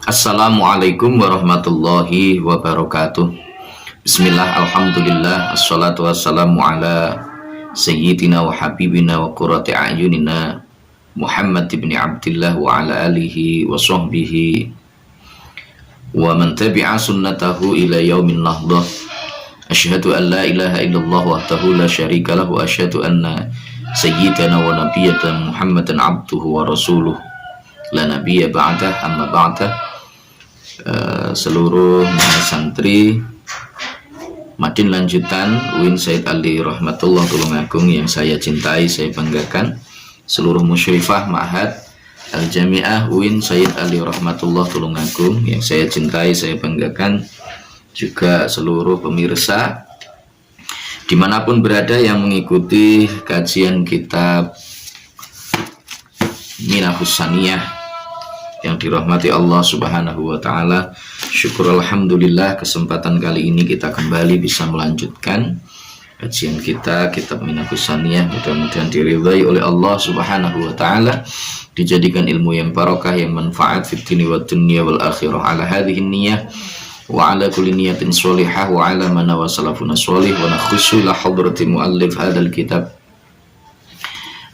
Assalamualaikum warahmatullahi wabarakatuh. Bismillah, alhamdulillah, assalatu wassalamu ala sayyidina wa habibina wa qurrati a'yunina Muhammad ibn Abdillah wa ala alihi wa sahbihi wa man tabi'a sunnatahu ila yaumin nahdah. Asyhadu an la ilaha illallah wahdahu la syarika lahu wa asyhadu anna sayyidana wa nabiyyana Muhammadan abduhu wa rasuluh la nabiyya ba'dah, amma ba'dah. Seluruh santri Madin lanjutan UIN Said Ali Rahmatullah Tulungagung yang saya cintai, saya banggakan, seluruh musyrifah Ma'had Al-Jami'ah UIN Said Ali Rahmatullah Tulungagung yang saya cintai, saya banggakan, juga seluruh pemirsa dimanapun berada yang mengikuti kajian kitab Minahus Saniyah yang dirahmati Allah Subhanahu wa Ta'ala. Syukur alhamdulillah, kesempatan kali ini kita kembali bisa melanjutkan kajian kita kitab Minahus Saniyah. Mudah-mudahan diridhai oleh Allah Subhanahu wa Ta'ala, dijadikan ilmu yang barakah, yang manfaat fid dini wa dunya wal akhirah. Ala hadhihi niyyah wa ala kulli niyatin sholihah wa ala man wa salafuna sholih wa nakhussu la hadrati muallif hadzal kitab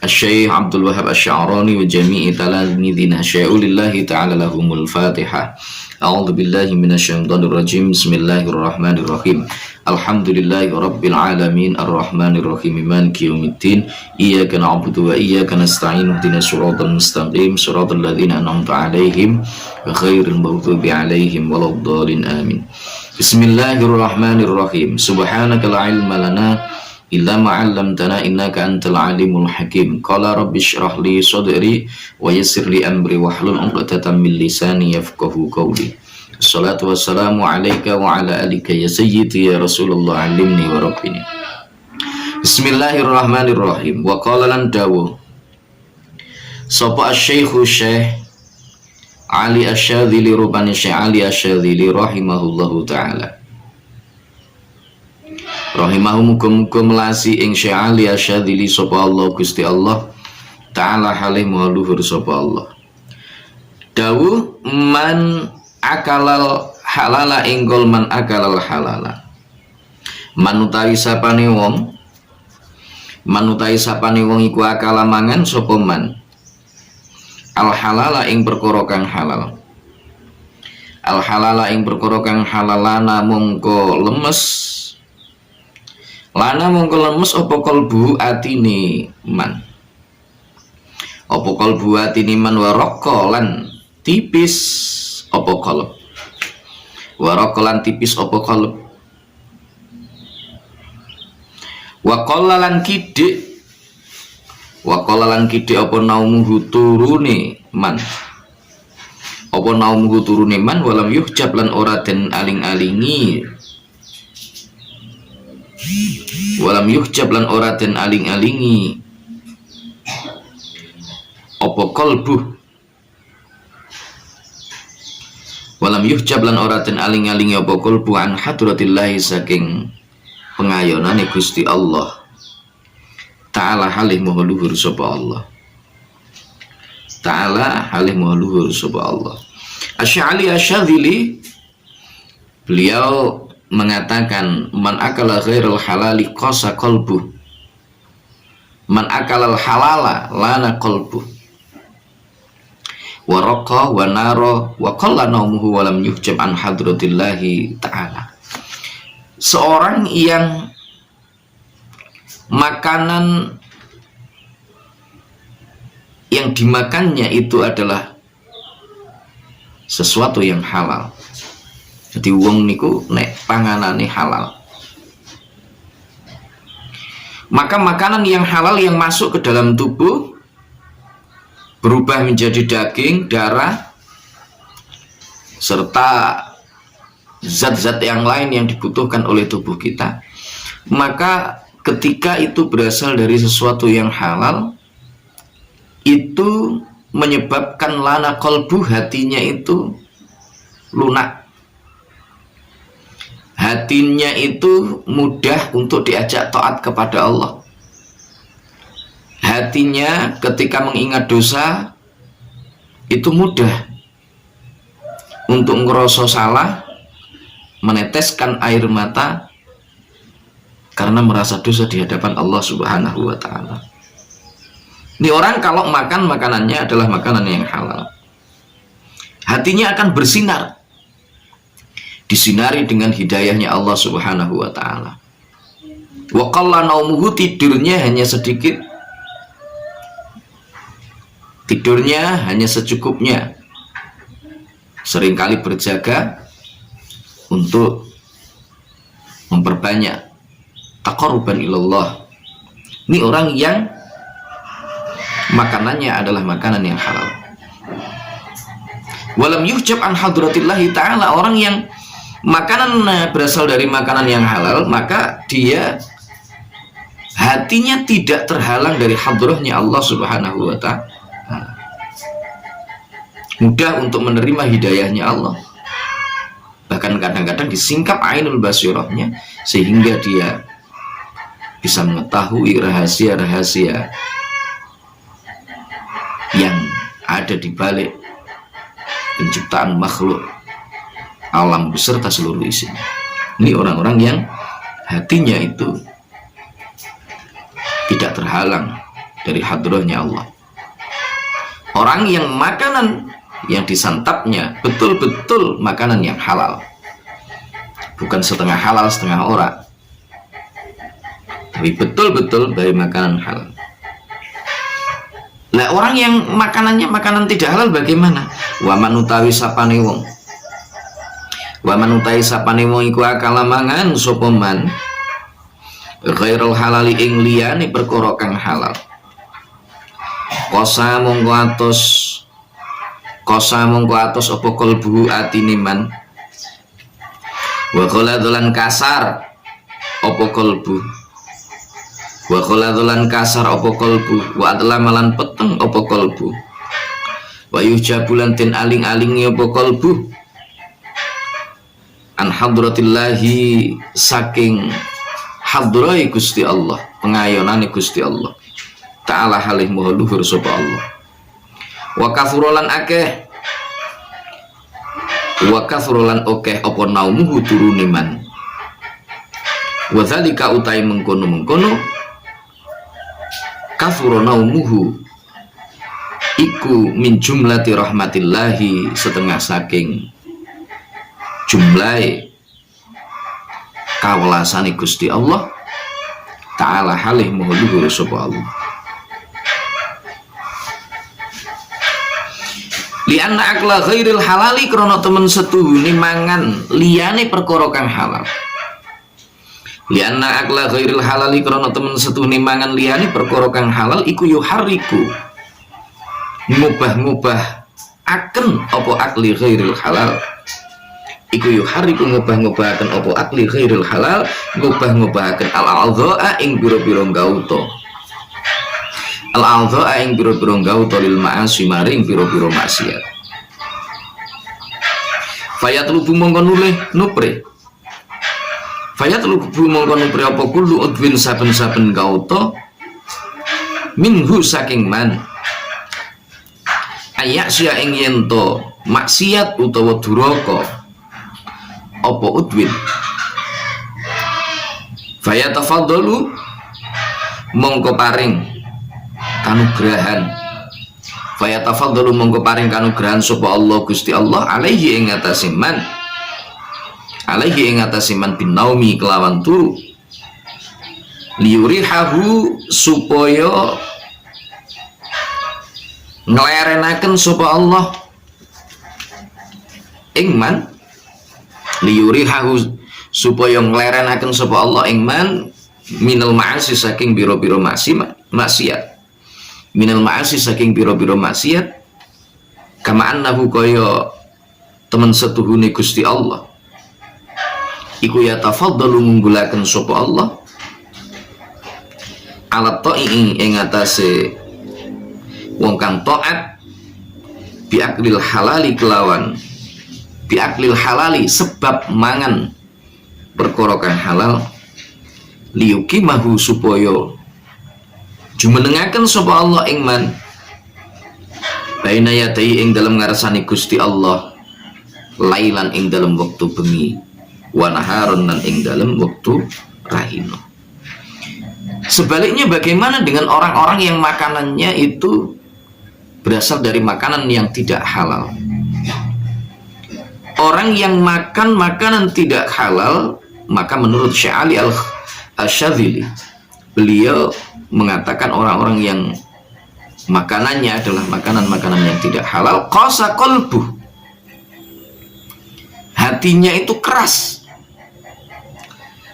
Asy-Syaikh Abdul Wahhab Asy-Sya'rani wa jami'i talamidina syai'ulillahi ta'ala lahumul Fatihah. A'udzu billahi minasyaitonir rajim. Bismillahirrahmanirrahim. Alhamdulillahi rabbil alamin arrahmanir rahim maliki yaumiddin. Iyyaka na'budu wa iyyaka nasta'in. Ihdinas siratal mustaqim siratal ladzina an'amta 'alaihim ghairil maghdubi 'alaihim waladdallin. Amin. Bismillahirrahmanirrahim. Subhanaka la ilma lana illa ma'allamtana innaka antal alimul hakim. Qala rabbi shrah li sadri wa yassir li amri wahlul 'uqdatam min lisani yafqahu qawli. Assalatu wassalamu alayka wa ala alika ya sayyidi ya Rasulullah, alimni wa rabbini. Bismillahirrahmanirrahim. Wa qala lan dawu sapa asy-syaikhu Syekh Ali Asy-Syadzili rubani Syekh Ali Asy-Syadzili rahimahullahu ta'ala, rahimahu muga-muga melasi ing Syekh Ali Asy-Syadzili sapa Allah Gusti Allah Ta'ala halih maha luhur sapa Allah. Dawu man akalal halala inggol man akalal halala. Manutawi sapane wong, manutawi sapane wong iku akala mangan sapa man al halala ing perkara kang halal. Al halala ing perkara kang halalana mongko lemes, lana mongko lemes apa kalbu atine man, apa kalbu atine man waraka lan tipis apa kalb, waraka lan tipis apa kalb, waqalla lan kidik, waqalla lan kidik apa naumuhu turune man, apa naumuhu turune man, walam yuhjab lan ora den aling-alingi, walam yuhjab lan ora den aling-alingi apa kalbu, walam yuhjab lan ora den aling-alingi apa kalbu an hadratillahi saking pengayonane Gusti Allah Ta'ala halih maha luhur sapa Allah Ta'ala halih maha luhur sapa Allah. Asy-Sya'ali Asy-Syadzili beliau mengatakan man akala ghairul halali qasa qalbuh, man akalal halala lana qalbuh, wa raqa wa nara wa qalla naumuhu wa lam yuhjab an hadratillahi ta'ala. Seorang yang makanan yang dimakannya itu adalah sesuatu yang halal. Jadi wong niku nek panganane halal, maka makanan yang halal yang masuk ke dalam tubuh berubah menjadi daging, darah, serta zat-zat yang lain yang dibutuhkan oleh tubuh kita. Maka ketika itu berasal dari sesuatu yang halal, itu menyebabkan lana qalbu, hatinya itu lunak, hatinya itu mudah untuk diajak taat kepada Allah. Hatinya ketika mengingat dosa itu mudah untuk ngerasa salah, meneteskan air mata karena merasa dosa di hadapan Allah Subhanahu wa taala. Ini orang kalau makan makanannya adalah makanan yang halal, hatinya akan bersinar, disinari dengan hidayahnya Allah Subhanahu wa taala. Wa qalla naumuhu, tidurnya hanya sedikit, tidurnya hanya secukupnya, seringkali berjaga untuk memperbanyak taqarruban ilallah. Ini orang yang makanannya adalah makanan yang halal. Walam yuhjab an hadratillahi ta'ala, orang yang makanan berasal dari makanan yang halal, maka dia hatinya tidak terhalang dari hadrahnya Allah Subhanahu wa ta'ala, mudah untuk menerima hidayahnya Allah. Bahkan kadang-kadang disingkap ainul basirahnya, sehingga dia bisa mengetahui rahasia-rahasia yang ada di balik penciptaan makhluk alam beserta seluruh isinya. Ini orang-orang yang hatinya itu tidak terhalang dari hadrahnya Allah. Orang yang makanan yang disantapnya betul-betul makanan yang halal, bukan setengah halal setengah ora, tapi betul-betul dari makanan halal. Lah orang yang makanannya makanan tidak halal bagaimana? Wa manutawi sapane wong, wa manutawi sapane wong iku akala mangan sapa man ghairul halali ing liyane perkara kang halal. Kosa mongko atos apa kalbu atine man, wa qala dolan kasar apa kalbu, wa qala dolan kasar apa kalbu, wa adalah malan peteng apa kalbu, wa yujabulan tin aling-alingi apa kalbu an hadratillahi, saking hadrai Gusti Allah, pengayonane Gusti Allah ta'ala halih maha luhur sapa Allah. Wa kafurolan akeh, wa kafurolan okeh apa naumuhu turune man, wa dzalika utai mengkono-mengkono kafuro naumuhu iku min jumlati rahmatillahi, setengah saking jumlahe kawelasane Gusti Allah ta'ala halih maha luhur sapa Allah. Lianna akla ghairil halali, krono temen setuhune mangan liyane perkara kang halal. Lianna akla ghairil halali, krono temen setuhune mangan liyane perkara kang halal iku yuharriku, ngubah-ngubah aken apa akli ghairil halal, iku yuharriku ngubah-ngubahaken apa akli ghairil halal, ngubah-ngubahaken al-a'dha'a ing pira-pira gauta, al-a'dha'a ing pira-pira gauta lil ma'asi maring pira-pira maksiat. Fayatlubu mongko nupre, fayatlubu mongko nupre apa kullu udwin saben-saben gauta minhu saking man, ayak sia ing yento maksiat utawa duraka apa udwin. Fayatafaddalu mongko paring kanugrahan, fayatafaddalu mongko paring kanugrahan sapa Allah Gusti Allah alaihi ing atase man, alaihi ing atase man binaumi kelawan turu, liyurihahu supaya nglerenaken sapa Allah ing man, liyurihahu supaya nglerenaken sapa Allah ing man minal ma'asi saking biro-biro maksiat, minal ma'asi saking biro-biro maksiat, kama annahu kaya temen setuhune Gusti Allah iku ya tafaddalu ngunggulaken sapa Allah ala ta'i ing atase wong kang taat biaklil halali kelawan biaklil halali sebab mangan perkara kang halal, liyukimahu supaya jumenengaken sapa Allah ing man baina yadai ing dalam ngarsane Gusti Allah lailan ing dalam waktu bengi, wa naharon lan ing dalam waktu rahino. Sebaliknya bagaimana dengan orang-orang yang makanannya itu berasal dari makanan yang tidak halal? Orang yang makan makanan tidak halal, maka menurut Syekh Ali Al-Syadzili, beliau mengatakan orang-orang yang makanannya adalah makanan-makanan yang tidak halal, qasa qalbuh, hatinya itu keras,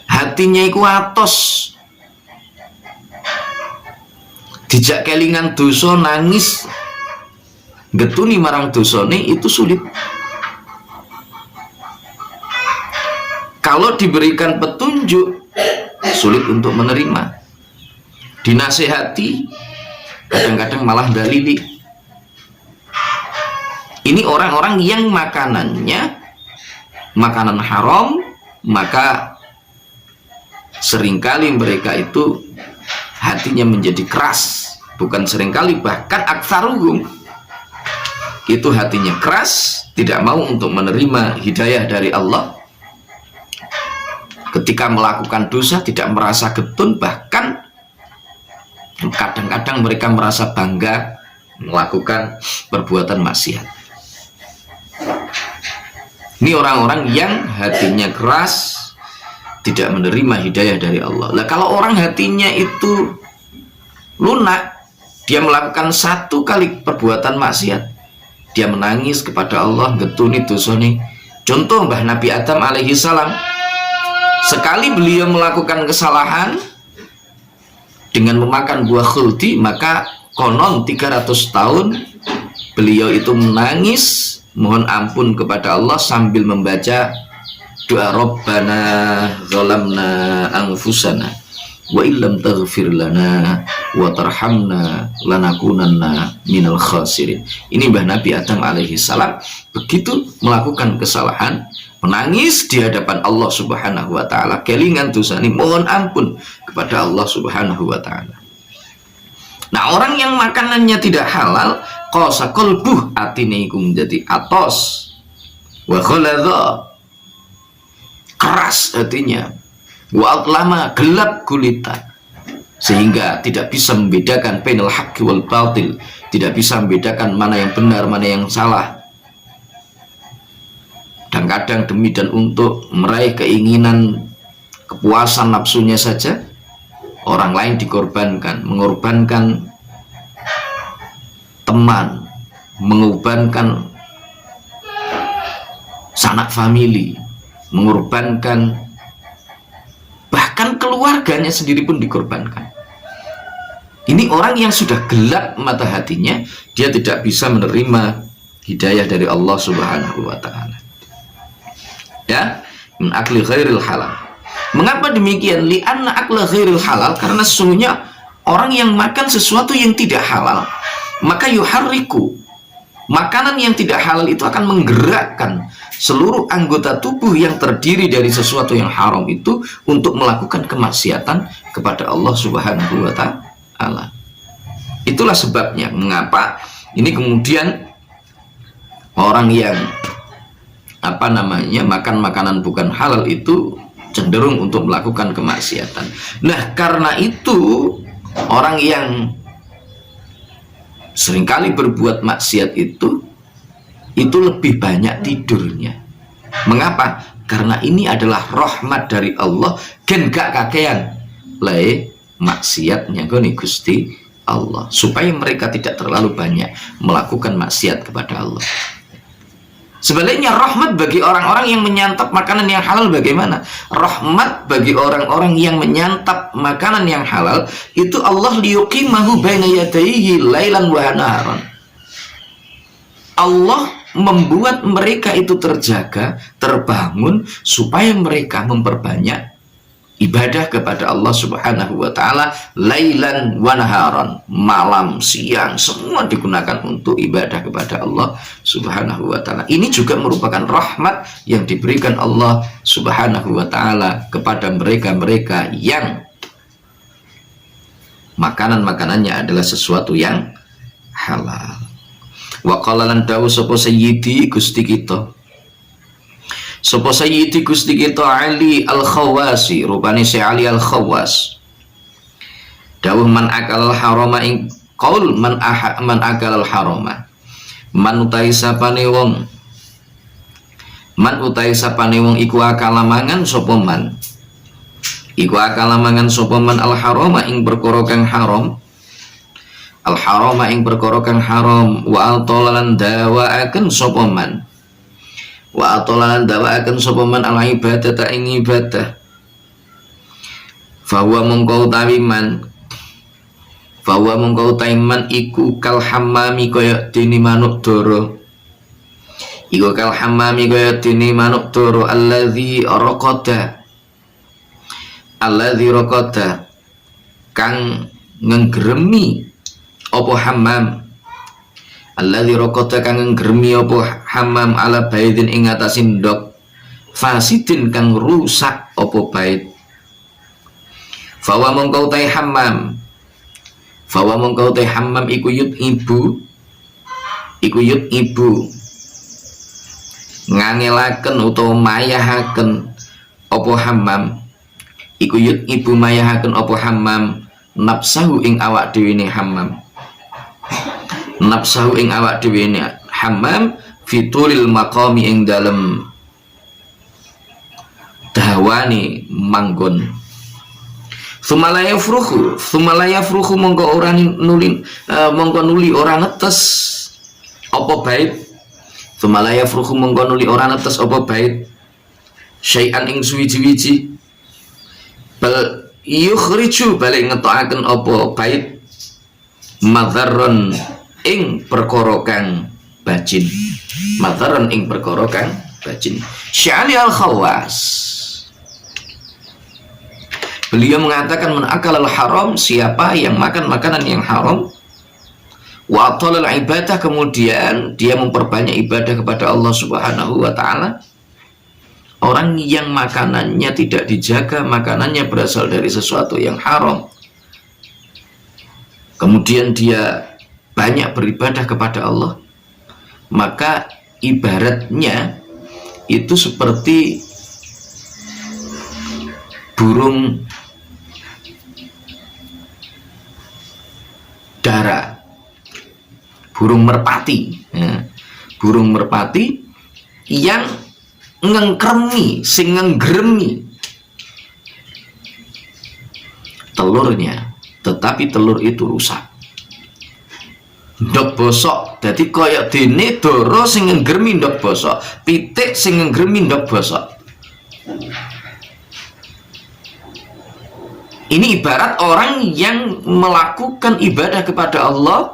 hatinya itu atos, dijak kelingan dosa nangis getuni marang dosane itu sulit. Kalau diberikan petunjuk sulit untuk menerima, dinasehati kadang-kadang malah dalili. Ini orang-orang yang makanannya makanan haram, maka seringkali mereka itu hatinya menjadi keras. Bukan seringkali, bahkan aktsaruhum itu hatinya keras, tidak mau untuk menerima hidayah dari Allah. Ketika melakukan dosa tidak merasa getun, bahkan kadang-kadang mereka merasa bangga melakukan perbuatan maksiat. Ini orang-orang yang hatinya keras, tidak menerima hidayah dari Allah. Nah, kalau orang hatinya itu lunak, dia melakukan satu kali perbuatan maksiat, dia menangis kepada Allah, getuni dosane. Contoh Mbah Nabi Adam alaihi salam, sekali beliau melakukan kesalahan dengan memakan buah khuldi, maka konon 300 tahun beliau itu menangis mohon ampun kepada Allah sambil membaca doa Rabbana zalamna anfusana wa illam taghfir lana wa tarhamna lanakunanna minal khasirin. Ini Mbah Nabi Adam alaihi salam begitu melakukan kesalahan, menangis di hadapan Allah Subhanahu wa taala, kelingan dosane, mohon ampun kepada Allah Subhanahu wa taala. Nah, orang yang makanannya tidak halal, qasa qalbuh, atine iku menjadi atos, wa ghaladha, keras hatinya, wa atlama, gelap gulita, sehingga tidak bisa membedakan bainal haqqi wal batil, tidak bisa membedakan mana yang benar mana yang salah. Dan kadang demi dan untuk meraih keinginan kepuasan nafsunya saja, orang lain dikorbankan, mengorbankan teman, mengorbankan sanak famili, mengorbankan bahkan keluarganya sendiri pun dikorbankan. Ini orang yang sudah gelap mata hatinya, dia tidak bisa menerima hidayah dari Allah Subhanahu wa taala. Ya, min akli ghairil halal. Mengapa demikian? Li'anna akla ghairil halal, karena sesungguhnya orang yang makan sesuatu yang tidak halal, maka yuharriku, makanan yang tidak halal itu akan menggerakkan seluruh anggota tubuh yang terdiri dari sesuatu yang haram itu untuk melakukan kemaksiatan kepada Allah Subhanahu wa taala. Itulah sebabnya mengapa ini kemudian orang yang makan makanan bukan halal itu cenderung untuk melakukan kemaksiatan. Nah, karena itu orang yang seringkali berbuat maksiat itu lebih banyak tidurnya. Mengapa? Karena ini adalah rahmat dari Allah, gen gak kakean lae maksiatnya goni Gusti Allah, supaya mereka tidak terlalu banyak melakukan maksiat kepada Allah. Sebaliknya rahmat bagi orang-orang yang menyantap makanan yang halal bagaimana? Rahmat bagi orang-orang yang menyantap makanan yang halal itu Allah liyuqimahu baina yadayhi lailan wa naharan. Allah membuat mereka itu terjaga, terbangun supaya mereka memperbanyak ibadah kepada Allah Subhanahu wa taala lailan wa naharan, malam siang semua digunakan untuk ibadah kepada Allah Subhanahu wa taala. Ini juga merupakan rahmat yang diberikan Allah Subhanahu wa taala kepada mereka-mereka yang makanan-makanannya adalah sesuatu yang halal. Wa qala lan dawu sapa sayyidi Gusti kita Sapa sayyidi Gusti kita Ali Al-Khawasi, rupane Syekh Ali Al-Khawas. Dawuh man akal harama ing qaul man akal harama. Man utai sapane wong iku akal mangan sapa man. Iku akal mangan sapa man al harama ing perkara kang haram. Al harama ing perkara kang haram wa atolalan dawaaken sapa man. Wa atolalan dawaaken sapa man al ibadah ta ing ibadah. Fahuwa mongko utawi man iku kal hammami kaya dene manuk dara. Iku kal hammami kaya dene manuk dara alladzi raqada kang ngenggremi apa hammam. Alladzi raqada kang ngenggremi apa hammam ala baidin ing atase ndok fasidin kang rusak apa bait. Fawa mongko utai hammam iku yut ibu ngangelaken utawa mayahaken apa hammam iku yut ibu mayahaken apa hammam nafsahu ing awak dhewe ne hammam fituril maqami ing dalem dawane manggon. Sumalaya fruhu mongko nuli ora netes apa bait. Sumalaya fruhu mongko nuli ora netes apa bait. Syai'an ing suwiji-wiji. Bal yukhriju balik ngetokaken apa bait. Madharron ing perkara kang bajin. Syekh Ali Al-Khawas. Beliau mengatakan man akalal haram, siapa yang makan makanan yang haram, wa atalal ibadah, kemudian dia memperbanyak ibadah kepada Allah Subhanahu wa taala. Orang yang makanannya tidak dijaga, makanannya berasal dari sesuatu yang haram, kemudian dia banyak beribadah kepada Allah, maka ibaratnya itu seperti burung dara, burung merpati, ya. Burung merpati yang ngengkremi, sing ngenggremi telurnya, tetapi telur itu rusak, ndok bosok. Jadi koyok dene doro sing ngenggremi ndok bosok, pitik sing ngenggremi ndok bosok. Ini ibarat orang yang melakukan ibadah kepada Allah,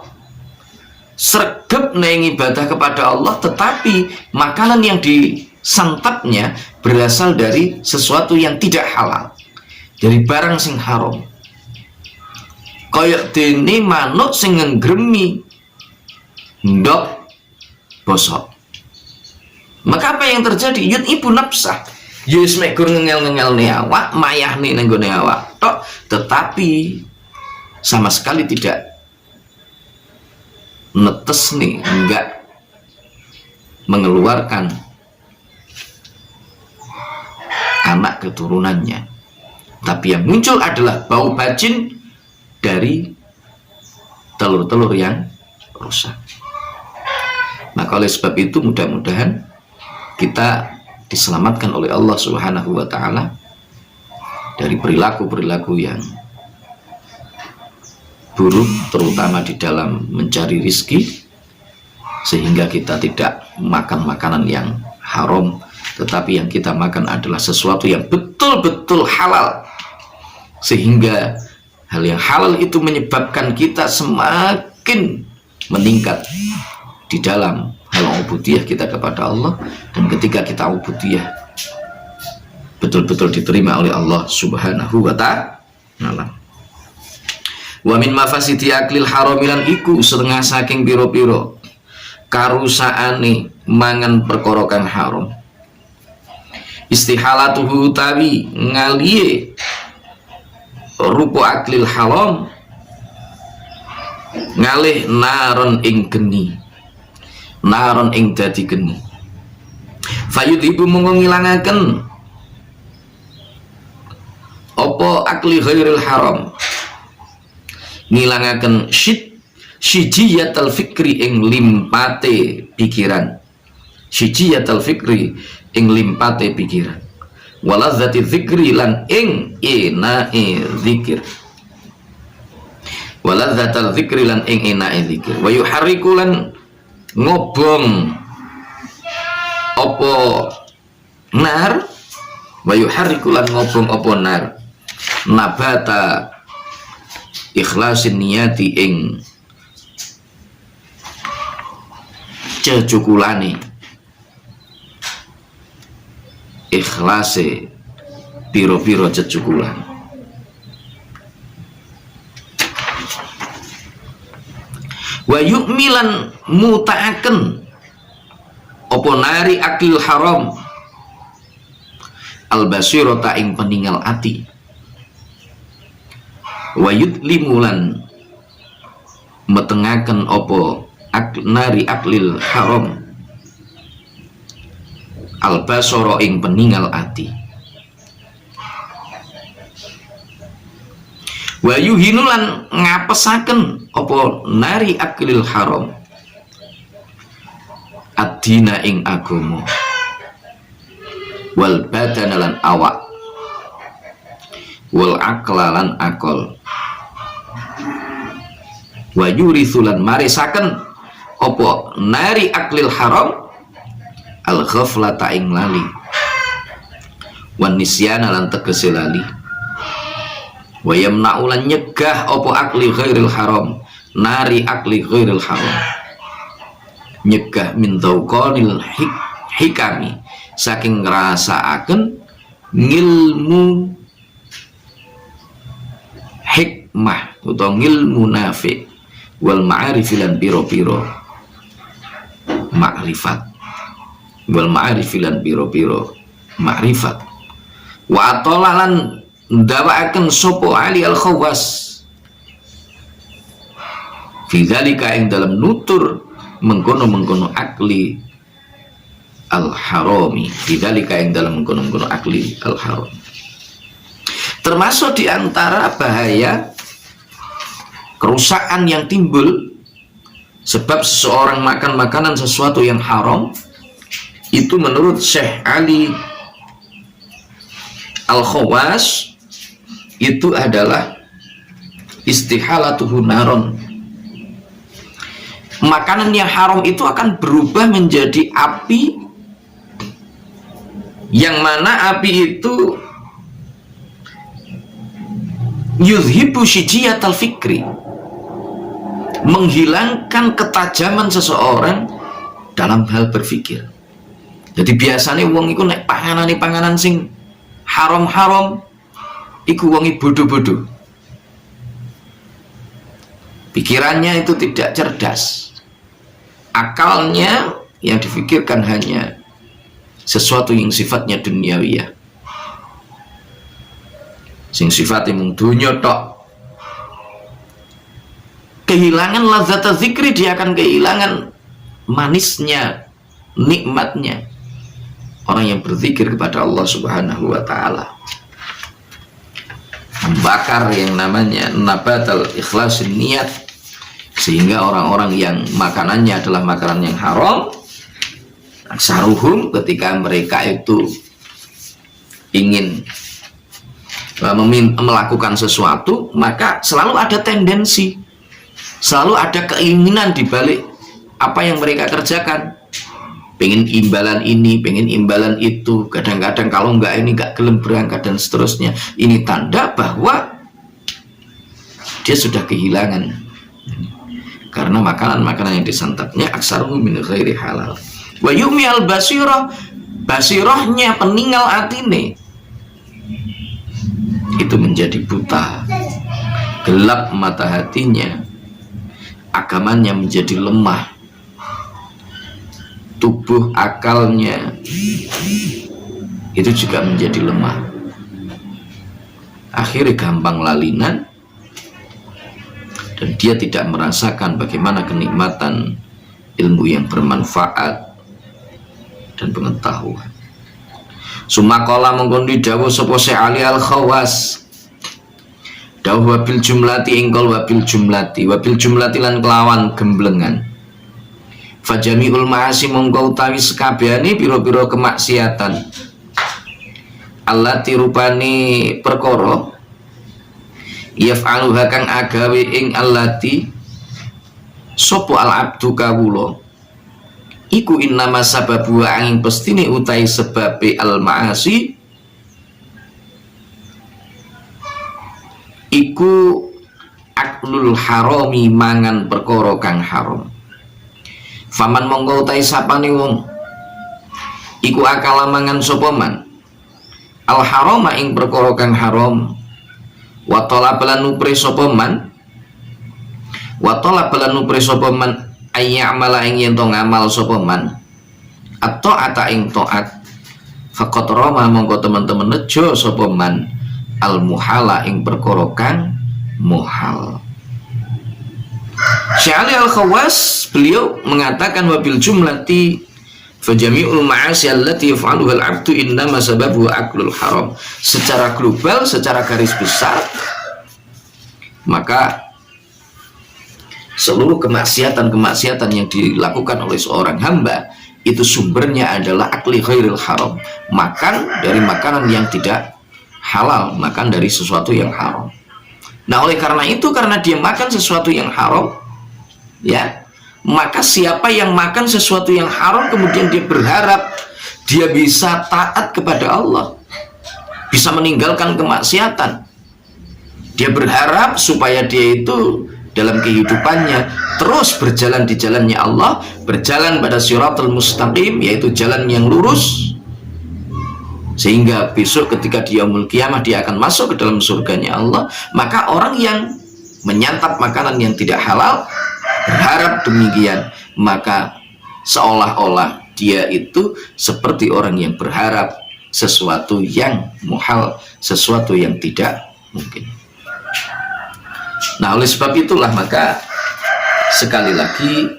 sregep neng ibadah kepada Allah, tetapi makanan yang disantapnya berasal dari sesuatu yang tidak halal, dari barang sing haram. Kayak dene manuk sing ngenggremi ndok bosok. Maka apa yang terjadi? Yut ibu nafsah. Yus mekur ngengel ne awak, mayah nih nenggone awak tok, tetapi sama sekali tidak netes nih, enggak mengeluarkan anak keturunannya, tapi yang muncul adalah bau bacin dari telur-telur yang rusak. Maka oleh sebab itu mudah-mudahan kita diselamatkan oleh Allah Subhanahu wa taala dari perilaku-perilaku yang buruk, terutama di dalam mencari rizki, sehingga kita tidak makan makanan yang haram, tetapi yang kita makan adalah sesuatu yang betul-betul halal, sehingga hal yang halal itu menyebabkan kita semakin meningkat di dalam hal ubudiyah kita kepada Allah, dan ketika kita ubudiyah betul-betul diterima oleh Allah Subhanahu wa ta'ala. Wa min mafasidi aklil haramilan iku setengah saking piro-piro karusaane mangan perkara kang haram. Istihalatuhu tawi ngaliye rupa aklil haram ngalih naron ing geni, naron ing dadi geni. Fayudhibu mengilangaken apa akli ghairil haram, ngilangaken sijiyatal fikri ing limpate pikiran, sijiyatal fikri ing limpate pikiran, waladzati dzikri lan ing enae zikir, waladzatal dzikri lan ing enae zikir, wa yuharriku lan ngobong apa nar, wa yuharriku lan ngobong apa nar nabata ikhlasin niyati ing cecukulane ikhlase piro-piro cecukulan. Wa yu'milan muta'aken apa nari akil haram al-basirata ing peninggal ati. Wa yudlimulan metengaken apa nari aklil haram al-basara ing peninggal ati. Wa yuhinulan ngapesaken apa nari aklil haram ad-dina ing agama wal badana lan awak wal aqla lan akol. Wa yurithulan marisaken apa nari aklil haram al ghaflata ing lali wan nisyana lan tegese lali. Wa yamna'ulan nyegah apa akli ghairil haram nari akli ghairil haram, nyegah min dzauqanil hikami saking ngrasakaken ngilmu hikmah utawa ngilmu nafi wal ma'arif lan piro-piro makrifat, wal ma'arif lan piro-piro makrifat. Wa atolalan ndawaaken sopo ali al khawas fi dzalika ing dalam nutur mengkono-mengkono akli al harami, fi dzalika ing dalam mengkono-mengkono akli al haram. Termasuk diantara bahaya kerusakan yang timbul sebab seseorang makan makanan sesuatu yang haram itu menurut Syekh Ali Al-Khawas itu adalah istihalatuhu naron. Makanan yang haram itu akan berubah menjadi api, yang mana api itu yuzhibu syijiyatal fikri, menghilangkan ketajaman seseorang dalam hal berpikir. Jadi biasanya wong iku nek panganan sing haram-haram iku wong bodoh-bodoh, pikirannya itu tidak cerdas, akalnya yang difikirkan hanya sesuatu yang sifatnya duniawiyah, sing sifatnya mung dunya tok. Kehilangan lazat zikri, dia akan kehilangan manisnya, nikmatnya orang yang berzikir kepada Allah Subhanahu wa ta'ala. Membakar yang namanya nabatal ikhlasin niat, sehingga orang-orang yang makanannya adalah makanan yang haram, aksaruhum ketika mereka itu ingin melakukan sesuatu, maka selalu ada tendensi, selalu ada keinginan di balik apa yang mereka kerjakan. Pengen imbalan ini, pengen imbalan itu, kadang-kadang kalau enggak ini enggak gelem berangkat dan seterusnya. Ini tanda bahwa dia sudah kehilangan, karena makanan-makanan yang disantapnya aksaruhu min ghairi halal. Wa yumi al basirah, basirahnya peninggal atine itu menjadi buta, gelap mata hatinya, agamanya menjadi lemah, tubuh akalnya itu juga menjadi lemah, akhirnya gampang lalinan, dan dia tidak merasakan bagaimana kenikmatan ilmu yang bermanfaat, dan pengetahuan. Sumakola mengkondi dawuh sapa Ali al-Khawas, dawuh wabil jumlati ingkol wabil jumlati lan kelawan gemblengan. Fajamiul ma'asi mongko utawi sekabehane pira-pira kemaksiatan, allati rupani perkara yaf'aluha kang agawe ing allati sapa al-abdu kawula iku innama sababu angin pestine utai sebabe al-ma'asi iku aklul harami mangan perkara kang haram. Faman mongko utai sapane wong iku akala mangan sapa man al harama ing perkara kang haram, wa talabalan nupre sapa man ayya'mala ing yen to ngamal sapa man atau ata ing taat, faqat rama mongko teman-teman nejo sapa man al muhala ing perkara kang muhal. Syekh Ali Al-Khawas beliau mengatakan wabil jumlati fajami'ul ma'asi allati yaf'aluha al-'abdu innama sababu aklul haram. Secara global, secara garis besar, maka seluruh kemaksiatan yang dilakukan oleh seorang hamba itu sumbernya adalah akli ghairil haram, makan dari makanan yang tidak halal, makan dari sesuatu yang haram. Nah, oleh karena itu, karena dia makan sesuatu yang haram, ya, maka siapa yang makan sesuatu yang haram kemudian dia berharap dia bisa taat kepada Allah, bisa meninggalkan kemaksiatan, dia berharap supaya dia itu dalam kehidupannya terus berjalan di jalannya Allah, berjalan pada siratal mustaqim, yaitu jalan yang lurus, sehingga besok ketika dia yaumul qiyamah dia akan masuk ke dalam surganya Allah. Maka orang yang menyantap makanan yang tidak halal berharap demikian, maka seolah-olah dia itu seperti orang yang berharap sesuatu yang muhal, sesuatu yang tidak mungkin. Nah, oleh sebab itulah maka sekali lagi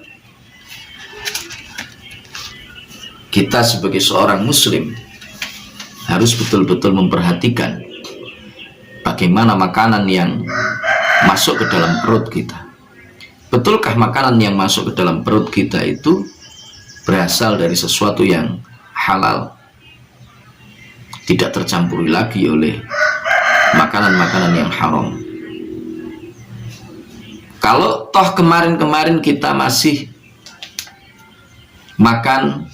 kita sebagai seorang muslim harus betul-betul memperhatikan bagaimana makanan yang masuk ke dalam perut kita. Betulkah makanan yang masuk ke dalam perut kita itu berasal dari sesuatu yang halal, tidak tercampuri lagi oleh makanan-makanan yang haram? Kalau toh kemarin-kemarin kita masih makan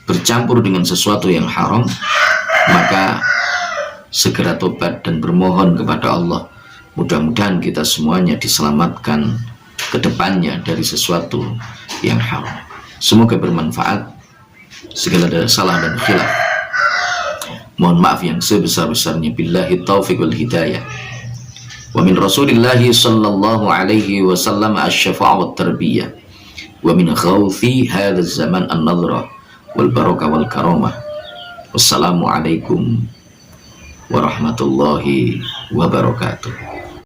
bercampur dengan sesuatu yang haram, maka segera tobat dan bermohon kepada Allah. Mudah-mudahan kita semuanya diselamatkan ke depannya dari sesuatu yang haram. Semoga bermanfaat. Segala ada salah dan khilaf, mohon maaf yang sebesar-besarnya. Billahi taufiq wal hidayah. Wa min Rasulillahi sallallahu alaihi wasallam asy-syafa'ah wat tarbiyah. Wa min khawfi hadzal zaman an-nadhrah wal barakah wal karamah. Wassalamualaikum warahmatullahi wabarakatuh.